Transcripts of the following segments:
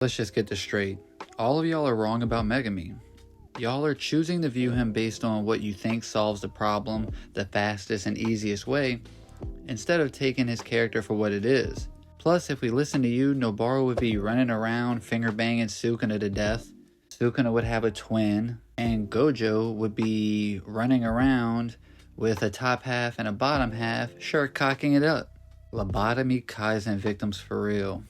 Let's just get this straight. All of y'all are wrong about Megumi. Y'all are choosing to view him based on what you think solves the problem the fastest and easiest way, instead of taking his character for what it is. Plus, if we listen to you, Nobara would be running around finger banging Sukuna to death. Sukuna would have a twin, and Gojo would be running around with a top half and a bottom half, shirt cocking it up. Lobotomy Kaizen victims for real.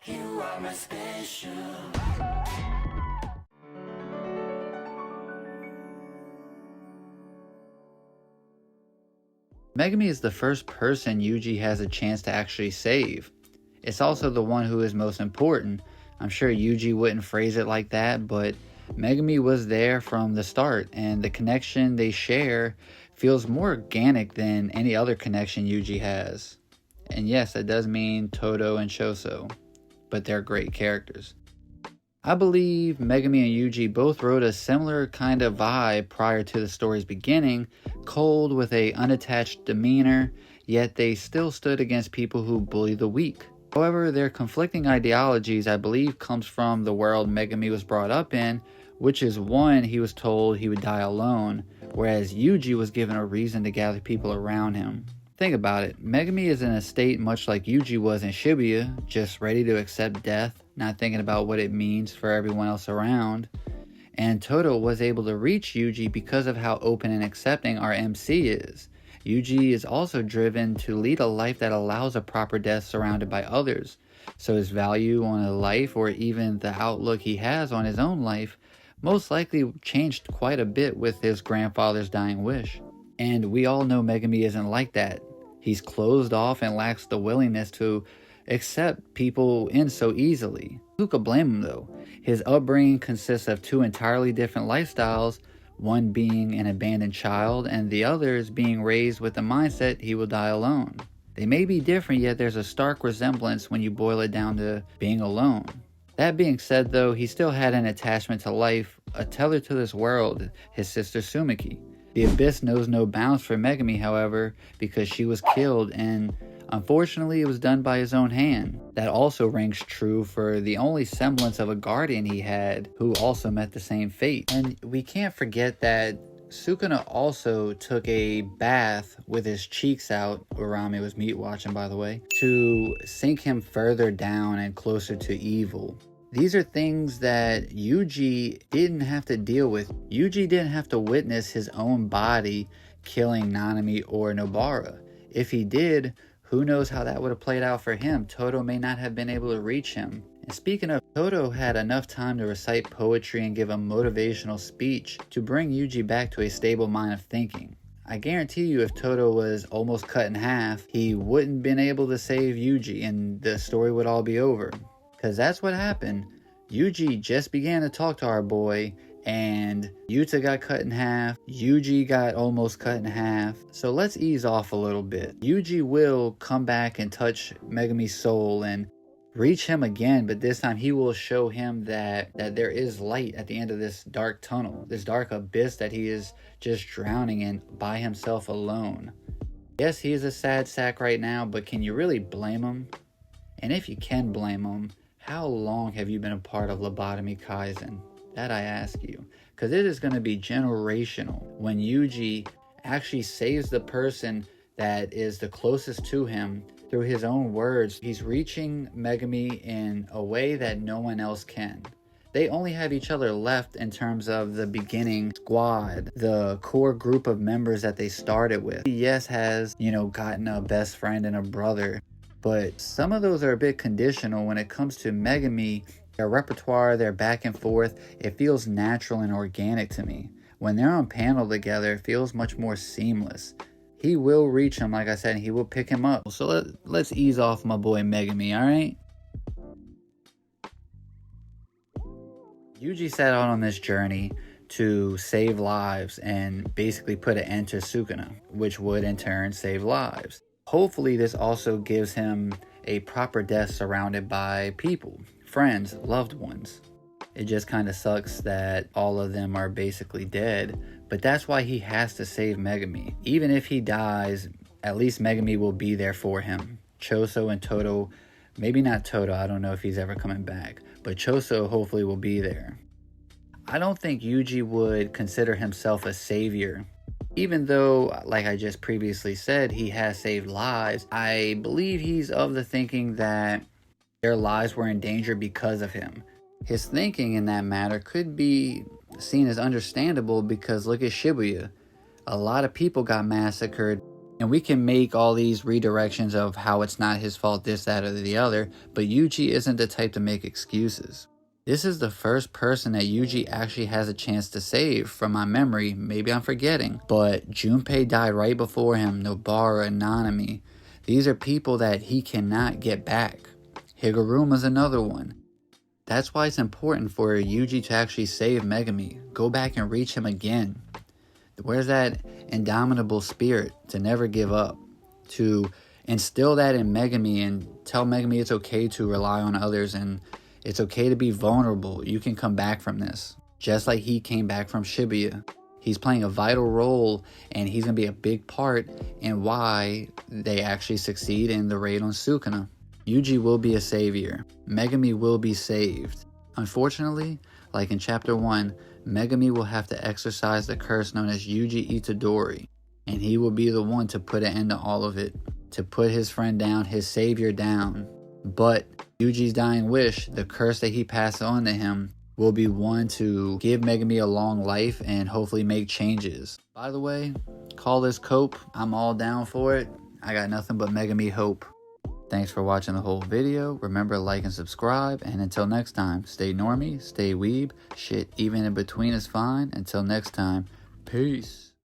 You are my special. Megumi is the first person Yuji has a chance to actually save. It's also the one who is most important. I'm sure Yuji wouldn't phrase it like that, but Megumi was there from the start, and the connection they share feels more organic than any other connection Yuji has. And yes, that does mean Todo and Shoso, but they're great characters. I believe Megumi and Yuji both wrote a similar kind of vibe prior to the story's beginning, cold with a unattached demeanor, yet they still stood against people who bully the weak. However, their conflicting ideologies I believe comes from the world Megumi was brought up in, which is one, he was told he would die alone, whereas Yuji was given a reason to gather people around him. Think about it, Megumi is in a state much like Yuji was in Shibuya, just ready to accept death, not thinking about what it means for everyone else around. And Todo was able to reach Yuji because of how open and accepting our MC is. Yuji is also driven to lead a life that allows a proper death surrounded by others, so his value on a life, or even the outlook he has on his own life, most likely changed quite a bit with his grandfather's dying wish. And we all know Megumi isn't like that. He's closed off and lacks the willingness to accept people in so easily. Who could blame him though? His upbringing consists of two entirely different lifestyles, one being an abandoned child and the others being raised with the mindset he will die alone. They may be different, yet there's a stark resemblance when you boil it down to being alone. That being said though, he still had an attachment to life, a tether to this world, his sister Sumiki. The abyss knows no bounds for Megumi, however, because she was killed, and unfortunately it was done by his own hand. That also rings true for the only semblance of a guardian he had, who also met the same fate. And we can't forget that Sukuna also took a bath with his cheeks out, Urami was meat watching by the way, to sink him further down and closer to evil. These are things that Yuji didn't have to deal with. Yuji didn't have to witness his own body killing Nanami or Nobara. If he did, who knows how that would have played out for him. Todo may not have been able to reach him. And speaking of, Todo had enough time to recite poetry and give a motivational speech to bring Yuji back to a stable mind of thinking. I guarantee you if Todo was almost cut in half, he wouldn't been able to save Yuji and the story would all be over. Because that's what happened. Yuji just began to talk to our boy, and Yuta got cut in half, Yuji got almost cut in half. So let's ease off a little bit. Yuji will come back and touch Megumi's soul and reach him again, but this time he will show him that there is light at the end of this dark tunnel, this dark abyss that he is just drowning in by himself alone. Yes, he is a sad sack right now, but can you really blame him? And if you can blame him, how long have you been a part of Lobotomy Kaizen? That I ask you. Because it is going to be generational when Yuji actually saves the person that is the closest to him through his own words. He's reaching Megumi in a way that no one else can. They only have each other left in terms of the beginning squad, the core group of members that they started with. Yes, has, gotten a best friend and a brother. But some of those are a bit conditional when it comes to Megumi. Their repertoire, their back and forth, it feels natural and organic to me. When they're on panel together, it feels much more seamless. He will reach him, like I said, and he will pick him up. So let's ease off my boy Megumi, alright? Yuji set out on this journey to save lives and basically put an end to Sukuna, which would in turn save lives. Hopefully this also gives him a proper death surrounded by people, friends, loved ones. It just kind of sucks that all of them are basically dead, but that's why he has to save Megumi. Even if he dies, at least Megumi will be there for him. Choso and Toto, maybe not Toto, I don't know if he's ever coming back, but Choso hopefully will be there. I don't think Yuji would consider himself a savior. Even though, like I just previously said, he has saved lives, I believe he's of the thinking that their lives were in danger because of him. His thinking in that matter could be seen as understandable because look at Shibuya. A lot of people got massacred, and we can make all these redirections of how it's not his fault, this, that, or the other, but Yuji isn't the type to make excuses. This is the first person that Yuji actually has a chance to save from my memory. Maybe I'm forgetting, but Junpei died right before him, Nobara and Nanami. These are people that he cannot get back. Higuruma's another one. That's why it's important for Yuji to actually save Megumi. Go back and reach him again. Where's that indomitable spirit to never give up? To instill that in Megumi and tell Megumi it's okay to rely on others and it's okay to be vulnerable. You can come back from this. Just like he came back from Shibuya. He's playing a vital role and he's going to be a big part in why they actually succeed in the raid on Sukuna. Yuji will be a savior. Megumi will be saved. Unfortunately, like in chapter 1, Megumi will have to exercise the curse known as Yuji Itadori. And he will be the one to put an end to all of it. To put his friend down, his savior down. But Yuji's dying wish, the curse that he passed on to him, will be one to give Megumi a long life and hopefully make changes. By the way, call this cope. I'm all down for it. I got nothing but Megumi hope. Thanks for watching the whole video. Remember, like and subscribe. And until next time, stay normie, stay weeb. Shit, even in between is fine. Until next time, peace.